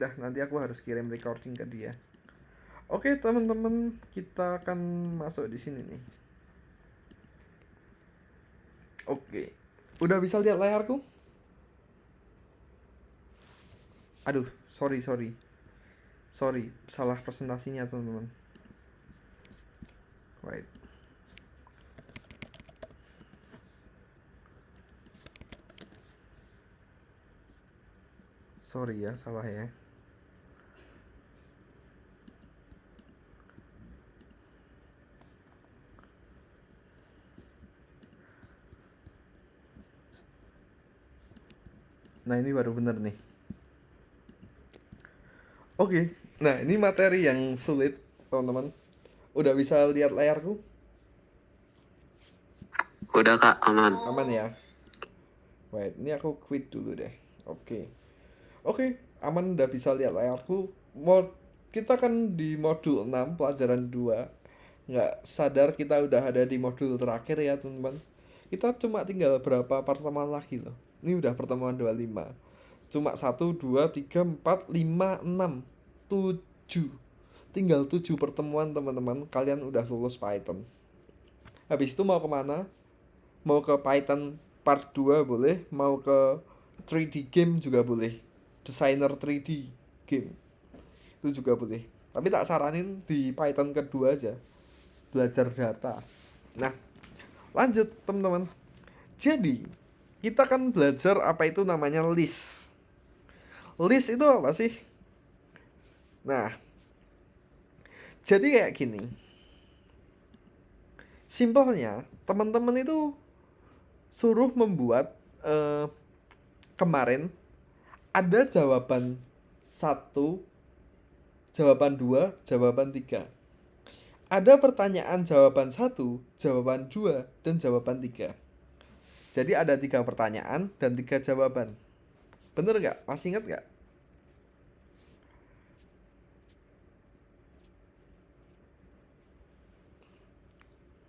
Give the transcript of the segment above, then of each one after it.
dah, nanti aku harus kirim recording ke dia. Oke teman-teman, kita akan masuk di sini nih. Oke, udah bisa lihat layarku? Aduh, sorry, salah presentasinya teman-teman. Wait. Sorry ya, salah ya. Nah ini baru bener nih. Oke, nah ini materi yang sulit teman-teman. Udah bisa lihat layarku? Udah Kak, aman. Aman ya? Wait, ini aku quit dulu deh. Oke, aman, udah bisa lihat layarku. Kita kan di modul 6 pelajaran 2. Nggak sadar kita udah ada di modul terakhir ya teman-teman. Kita cuma tinggal berapa pertemuan lagi loh. Ini udah pertemuan 25. Cuma 1, 2, 3, 4, 5, 6, 7. Tinggal 7 pertemuan teman-teman. Kalian udah lulus Python. Habis itu mau kemana? Mau ke Python part 2 boleh. Mau ke 3D game juga boleh. Designer 3D game itu juga boleh, tapi tak saranin di Python kedua aja, belajar data. Nah lanjut teman-teman, jadi kita kan belajar apa itu namanya list. List itu apa sih? Nah jadi kayak gini, simpelnya teman-teman itu suruh membuat kemarin ada jawaban 1, jawaban 2, jawaban 3. Ada pertanyaan jawaban 1, jawaban 2, dan jawaban 3. Jadi ada 3 pertanyaan dan 3 jawaban. Bener nggak? Masih ingat nggak?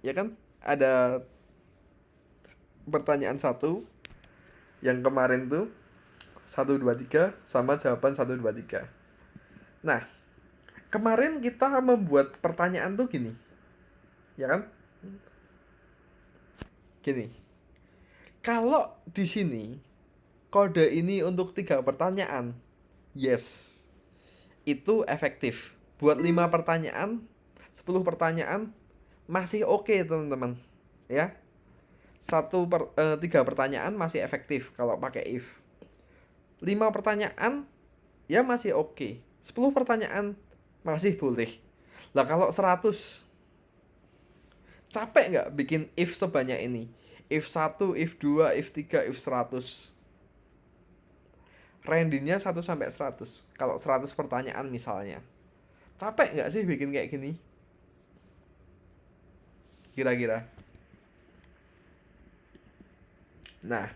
Ya kan? Ada pertanyaan 1 yang kemarin tuh 1, 2, 3 sama jawaban 1, 2, 3. Nah, kemarin kita membuat pertanyaan tuh gini. Ya kan? Gini. Kalau di sini kode ini untuk 3 pertanyaan, yes, itu efektif. Buat 5 pertanyaan, 10 pertanyaan masih oke teman-teman. Ya. 3 pertanyaan masih efektif kalau pakai if. 5 pertanyaan ya masih oke. 10 pertanyaan masih boleh. Lah kalau 100, capek nggak bikin if sebanyak ini? If 1, if 2, if 3, if 100. Range-nya 1 sampai 100. Kalau 100 pertanyaan misalnya. Capek nggak sih bikin kayak gini? Kira-kira. Nah,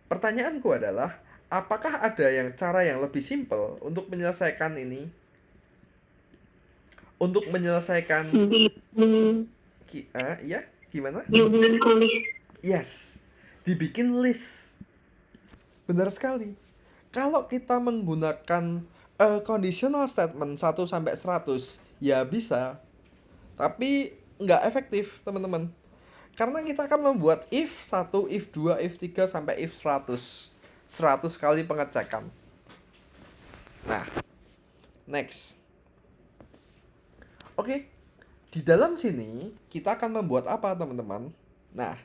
pertanyaanku adalah, apakah ada cara yang lebih simpel untuk menyelesaikan ini? Untuk menyelesaikan ya, gimana? Yes, dibikin list. Benar sekali. Kalau kita menggunakan conditional statement 1 sampai 100, ya bisa. Tapi nggak efektif, teman-teman. Karena kita akan membuat if 1, if 2, if 3, sampai if 100. 100 kali pengecekan. Nah, next. Oke, di dalam sini kita akan membuat apa teman-teman? Nah,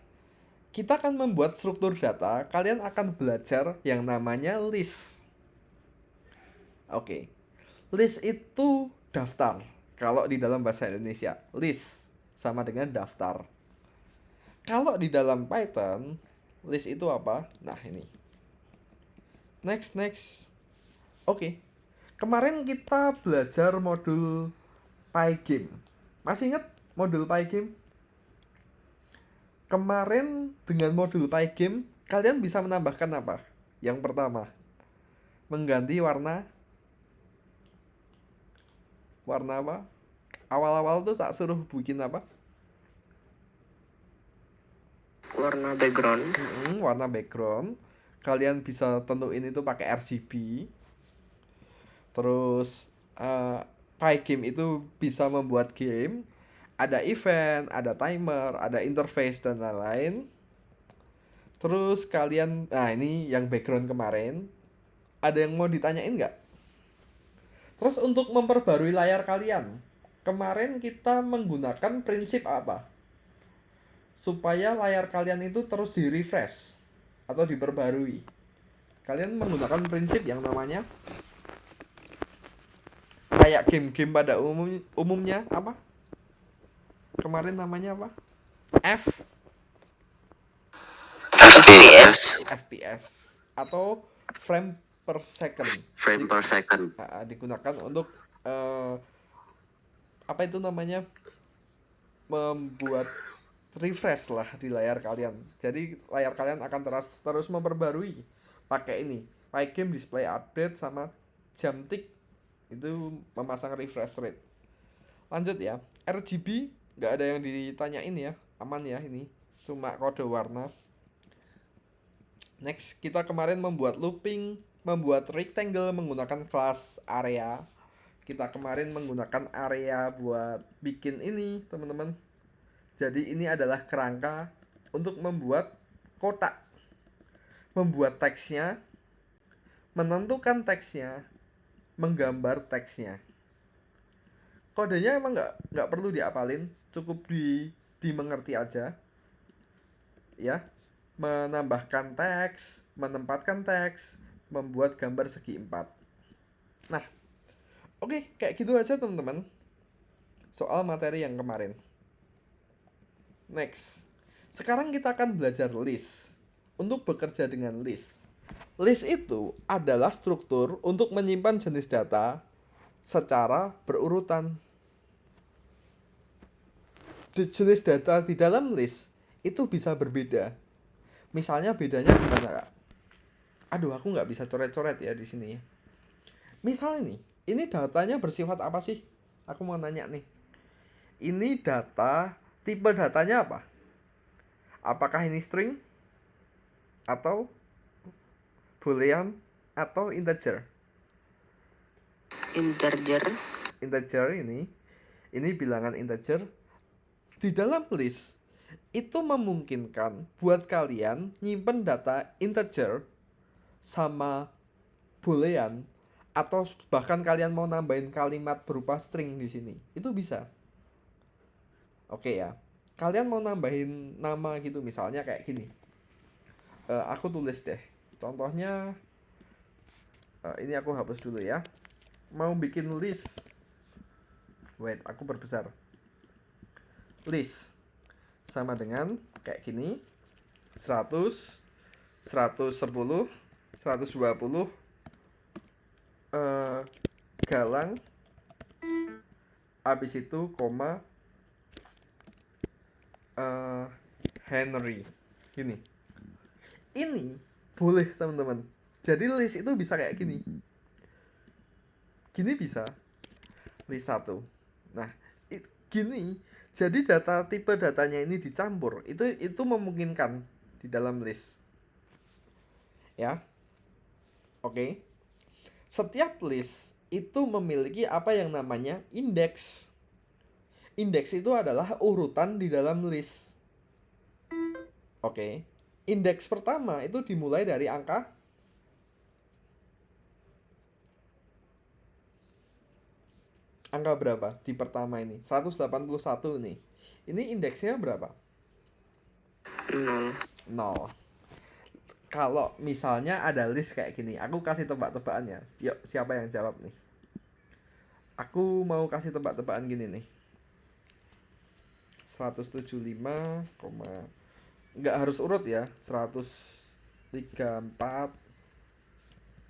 kita akan membuat struktur data. Kalian akan belajar yang namanya list. Oke, list itu daftar. Kalau di dalam bahasa Indonesia, list sama dengan daftar. Kalau di dalam Python, list itu apa? Nah ini. Next. Oke, kemarin kita belajar modul Pygame. Masih ingat modul Pygame? Kemarin dengan modul Pygame, kalian bisa menambahkan apa? Yang pertama, mengganti warna apa? Awal-awal tuh tak suruh bikin apa? Warna background. Warna background. Kalian bisa tentuin itu pakai RGB. Terus Pygame itu bisa membuat game, ada event, ada timer, ada interface dan lain-lain. Terus kalian, nah ini yang background kemarin, ada yang mau ditanyain nggak? Terus untuk memperbarui layar kalian, kemarin kita menggunakan prinsip apa? Supaya layar kalian itu terus di-refresh atau diperbarui. Kalian menggunakan prinsip yang namanya kayak game-game pada umumnya apa? Kemarin namanya apa? FPS. FPS atau frame per second. Frame per second. Digunakan untuk apa itu namanya? Membuat refresh lah di layar kalian. Jadi layar kalian akan terus memperbarui pakai ini. Pygame display update sama jam tick itu memasang refresh rate. Lanjut ya. RGB nggak ada yang ditanyain ya. Aman ya ini. Cuma kode warna. Next, kita kemarin membuat looping, membuat rectangle menggunakan kelas area. Kita kemarin menggunakan area buat bikin ini, teman-teman. Jadi ini adalah kerangka untuk membuat kotak, membuat teksnya, menentukan teksnya, menggambar teksnya. Kodenya emang nggak perlu diapalin, cukup dimengerti aja, ya. Menambahkan teks, menempatkan teks, membuat gambar segi 4. Nah, oke, kayak gitu aja teman-teman. Soal materi yang kemarin. Next, sekarang kita akan belajar list. Untuk bekerja dengan list. List itu adalah struktur untuk menyimpan jenis data secara berurutan. Jenis data di dalam list itu bisa berbeda. Misalnya bedanya gimana, Kak? Aduh, aku nggak bisa coret-coret ya di sini. Misal ini datanya bersifat apa sih? Aku mau nanya nih. Ini data, tipe datanya apa? Apakah ini string? Atau boolean? Atau integer? Integer. Integer ini bilangan integer. Di dalam list, itu memungkinkan buat kalian nyimpen data integer sama boolean atau bahkan kalian mau nambahin kalimat berupa string di sini. Itu bisa. Oke ya. Kalian mau nambahin nama gitu misalnya kayak gini. Aku tulis deh. Contohnya ini aku hapus dulu ya. Mau bikin list. Wait, aku perbesar. List sama dengan kayak gini. 100, 110, 120 galang habis itu koma Henry gini. Ini boleh teman-teman. Jadi list itu bisa kayak gini. Gini bisa list 1. Nah, gini. Jadi tipe datanya ini dicampur. Itu memungkinkan di dalam list. Ya. Oke. Setiap list itu memiliki apa yang namanya indeks. Indeks itu adalah urutan di dalam list. Oke. Indeks pertama itu dimulai dari angka berapa di pertama ini? 181 nih. Ini indeksnya berapa? 0. Kalau misalnya ada list kayak gini, aku kasih tebak-tebakannya. Yuk, siapa yang jawab nih? Aku mau kasih tebak-tebakan gini nih. 175, nggak harus urut ya. 134,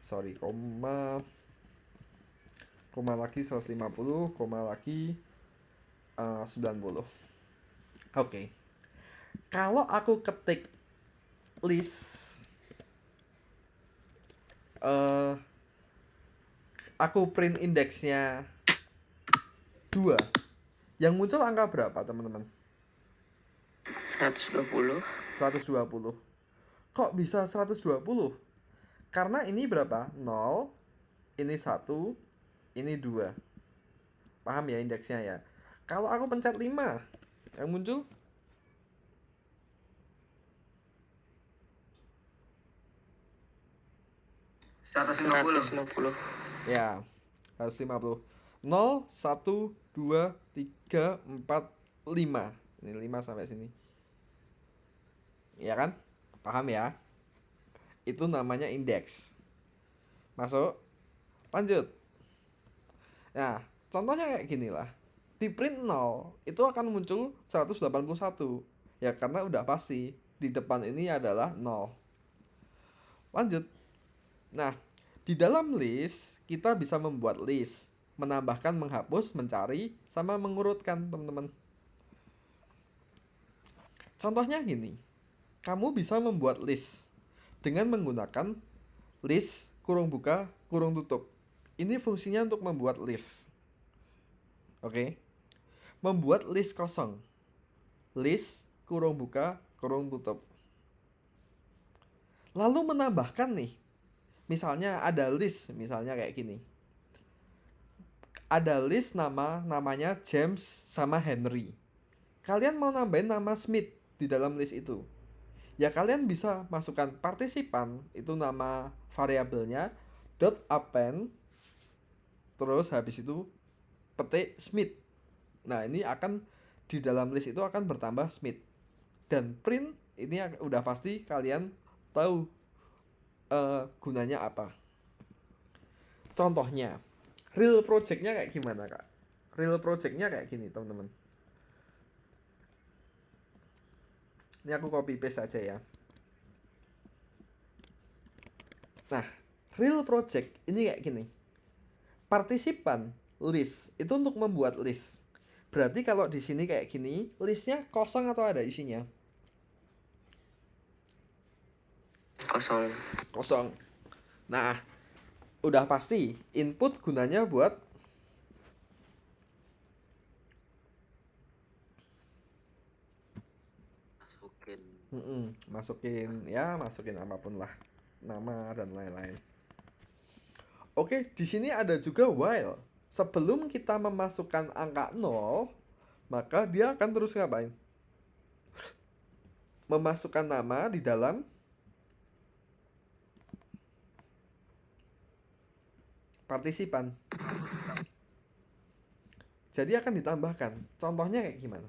sorry, koma lagi 150, koma lagi 90. Oke. Kalau aku ketik list aku print indeksnya 2. Yang muncul angka berapa, teman-teman? 120. 120. Kok bisa 120? Karena ini berapa? 0, ini 1, ini 2. Paham ya indeksnya ya? Kalau aku pencet 5, yang muncul 150. ya 150. 0, 1, 2, 3, 4, 5. Ini 5 sampai sini. Ya kan? Paham ya? Itu namanya indeks. Masuk. Lanjut. Nah, contohnya kayak gini lah. Di print 0, itu akan muncul 181. Ya karena udah pasti. Di depan ini adalah 0. Lanjut. Nah, di dalam list, kita bisa membuat list. Menambahkan, menghapus, mencari, sama mengurutkan, teman-teman. Contohnya gini. Kamu bisa membuat list dengan menggunakan list kurung buka, kurung tutup. Ini fungsinya untuk membuat list. Oke. Membuat list kosong. List kurung buka, kurung tutup. Lalu menambahkan nih. Misalnya ada list, misalnya kayak gini. Ada list namanya James sama Henry. Kalian mau nambahin nama Smith di dalam list itu. Ya kalian bisa masukkan partisipan, itu nama variabelnya, dot append, terus habis itu petik Smith. Nah ini akan di dalam list itu akan bertambah Smith. Dan print ini udah pasti kalian tahu gunanya apa. Contohnya, real projectnya kayak gimana kak? Real projectnya kayak gini teman-teman. Ini aku copy paste aja ya. Nah, real project ini kayak gini. Partisipan list itu untuk membuat list. Berarti kalau di sini kayak gini, listnya kosong atau ada isinya? Kosong. Kosong. Nah, udah pasti input gunanya buat masukin apapun lah, nama dan lain-lain. Oke, di sini ada juga while. Sebelum kita memasukkan angka 0, maka dia akan terus ngapain? Memasukkan nama di dalam partisipan. Jadi akan ditambahkan. Contohnya kayak gimana?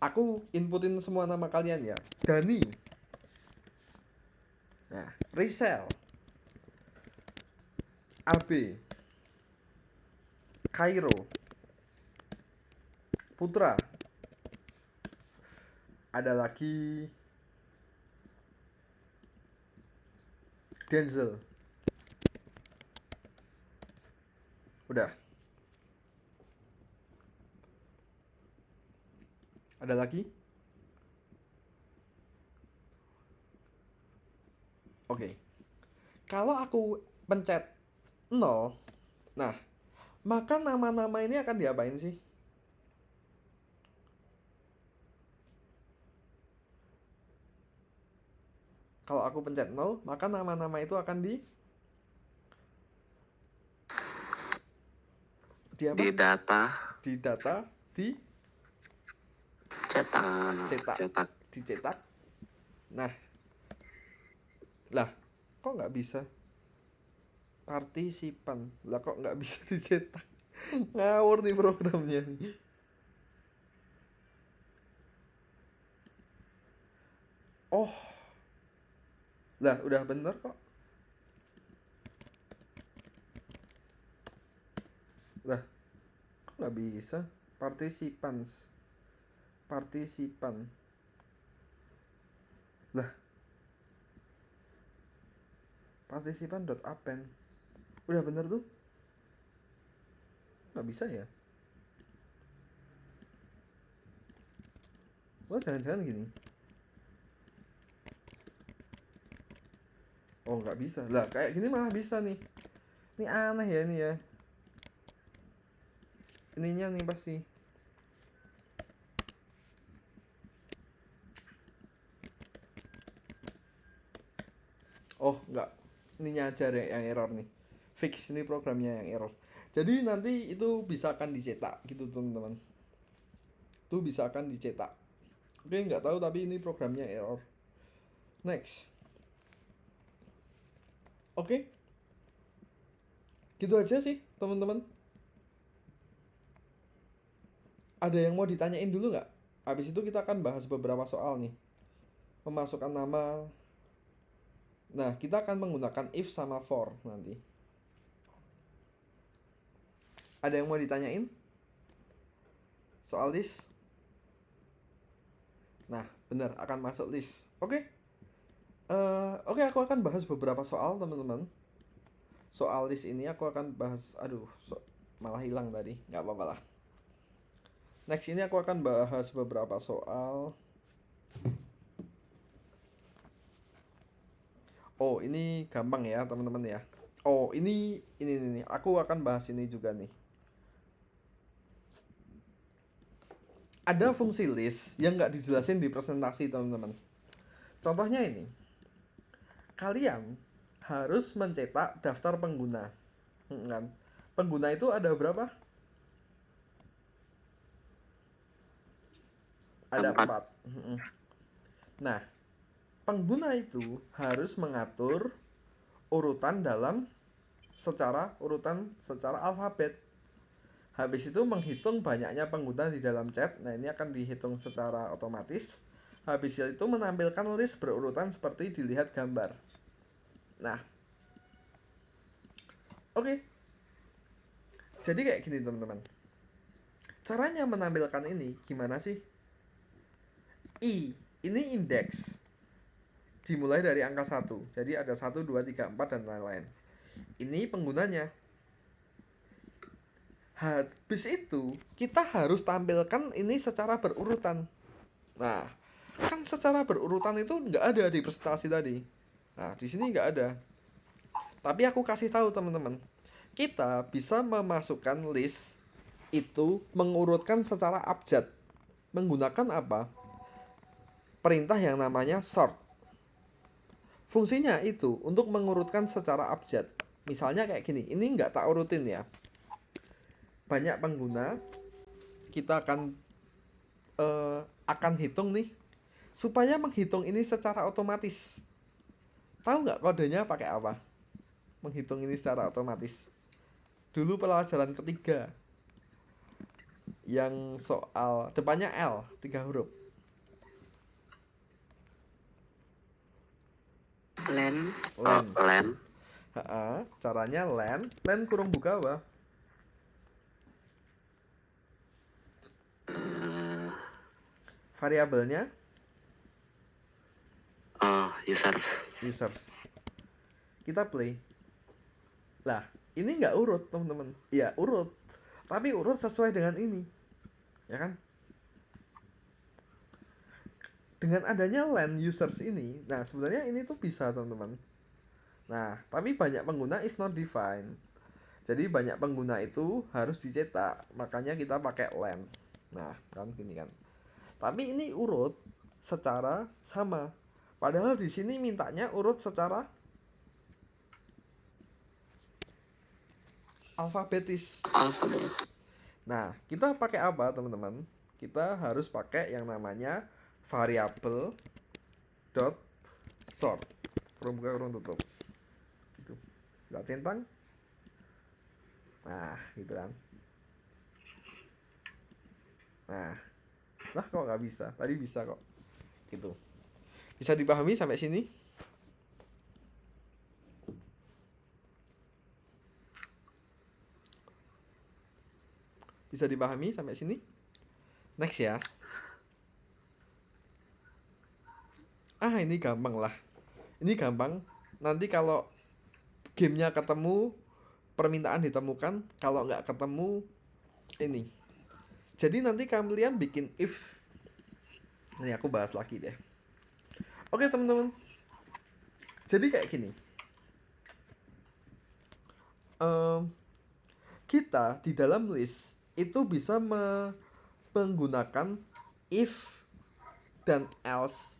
Aku inputin semua nama kalian ya. Dani. Nah, Rizal. AB. Cairo. Putra. Ada lagi Denzel. Udah. Ada lagi? Oke. Kalau aku pencet 0, nah, maka nama-nama ini akan diapain sih? Kalau aku pencet 0, maka nama-nama itu akan di apa? Di data. Di data, di Cetak. dicetak. Nah, lah, kok nggak bisa? Partisipan, lah kok nggak bisa dicetak? Ngawur nih programnya nih. Oh, lah udah bener kok. Lah, kok nggak bisa? Partisipan. Lah, partisipan.append. Udah bener tuh? Nggak bisa ya? Wah, jangan-jangan gini. Oh, nggak bisa. Lah, kayak gini malah bisa nih. Ini aneh ya ini ya. Ininya nih pasti. Oh, nggak. Ininya aja yang error nih. Fix ini programnya yang error. Jadi nanti itu bisa akan dicetak gitu teman-teman. Itu bisa akan dicetak. Oke, nggak tahu tapi ini programnya error. Next. Oke. Gitu aja sih teman-teman. Ada yang mau ditanyain dulu nggak? Habis itu kita akan bahas beberapa soal nih. Memasukkan nama. Nah, kita akan menggunakan if sama for nanti. Ada yang mau ditanyain? Soal list? Nah, benar akan masuk list. Oke. Oke, aku akan bahas beberapa soal teman-teman. Soal list ini aku akan bahas. Aduh, malah hilang tadi. Nggak apa-apa lah. Next ini aku akan bahas beberapa soal. Oh, ini gampang ya teman-teman ya. Oh, ini. Aku akan bahas ini juga nih. Ada fungsi list yang nggak dijelasin di presentasi teman-teman. Contohnya ini. Kalian harus mencetak daftar pengguna. Kan? Pengguna itu ada berapa? Ada 4. Nah, pengguna itu harus mengatur urutan secara alfabet. Habis itu menghitung banyaknya pengguna di dalam chat. Nah, ini akan dihitung secara otomatis. Habis itu menampilkan list berurutan seperti dilihat gambar. Nah, oke. Jadi kayak gini teman-teman. Caranya menampilkan ini gimana sih? Ini indeks. Dimulai dari angka 1. Jadi ada 1, 2, 3, 4 dan lain-lain. Ini penggunanya. Habis itu kita harus tampilkan ini secara berurutan. Nah, kan secara berurutan itu nggak ada di presentasi tadi. Nah, di sini nggak ada. Tapi aku kasih tahu teman-teman, kita bisa memasukkan list itu mengurutkan secara abjad. Menggunakan apa? Perintah yang namanya sort. Fungsinya itu untuk mengurutkan secara abjad. Misalnya kayak gini, ini nggak tak urutin ya. Banyak pengguna, kita akan hitung nih, supaya menghitung ini secara otomatis. Tahu nggak kodenya pakai apa? Menghitung ini secara otomatis. Dulu pelajaran ketiga, yang soal depannya L, 3 huruf. Len. Caranya len kurung buka apa? Variabelnya users. Kita play. Lah, ini nggak urut teman-teman. Ya urut, tapi urut sesuai dengan ini, ya kan? Dengan adanya len users ini, nah sebenarnya ini tuh bisa teman-teman. Nah, tapi banyak pengguna is not defined. Jadi banyak pengguna itu harus dicetak, makanya kita pakai len. Nah, kan gini kan. Tapi ini urut secara sama. Padahal di sini mintanya urut secara alfabetis. Nah, kita pakai apa, teman-teman? Kita harus pakai yang namanya variabel dot sort. Kurung buka, kurung tutup. Itu. Kita centang. Nah, gitu kan. Nah, lah kok nggak bisa? Tadi bisa kok. Gitu. Bisa dipahami sampai sini? Bisa dipahami sampai sini? Next ya. Ini gampang lah. Ini gampang. Nanti kalau gamenya ketemu, permintaan ditemukan. Kalau nggak ketemu, ini. Jadi nanti kalian bikin if. Ini aku bahas lagi deh. Oke teman-teman. Jadi kayak gini. Kita di dalam list itu bisa menggunakan if dan else.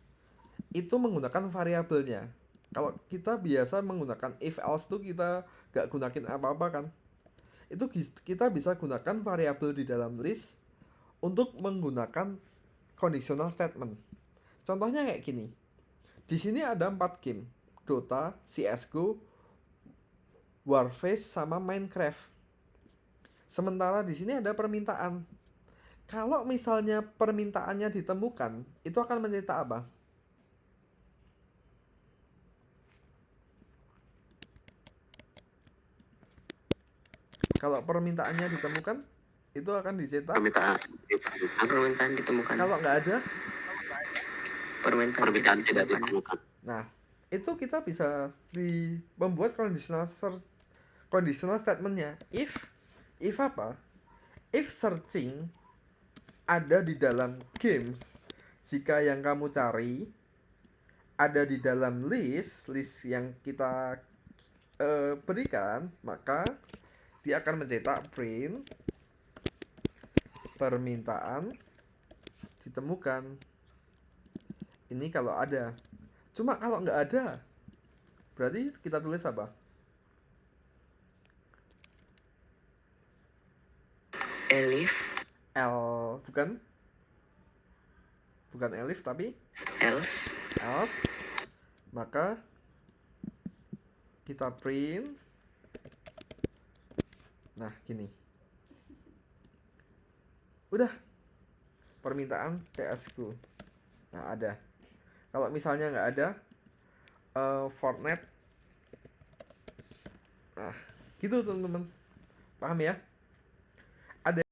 Itu menggunakan variabelnya. Kalau kita biasa menggunakan if else tuh kita nggak gunain apa-apa kan. Itu kita bisa gunakan variabel di dalam list untuk menggunakan conditional statement. Contohnya kayak gini. Di sini ada 4 game. Dota, CS:GO, Warface sama Minecraft. Sementara di sini ada permintaan. Kalau misalnya permintaannya ditemukan, itu akan mencetak apa? Kalau permintaannya ditemukan, itu akan dicetak. Permintaan ditemukan. Kalau nggak ada, permintaan tidak ditemukan. Nah, itu kita bisa membuat conditional statementnya. If apa? If searching ada di dalam games, jika yang kamu cari ada di dalam list yang kita berikan, maka dia akan mencetak print permintaan ditemukan. Ini kalau ada. Cuma kalau nggak ada, berarti kita tulis apa? Elif. Bukan elif tapi Else. Maka kita print. Nah, gini. Udah. Permintaan CS:GO. Nah, ada. Kalau misalnya nggak ada, Fortnite. Nah, gitu teman-teman. Paham ya?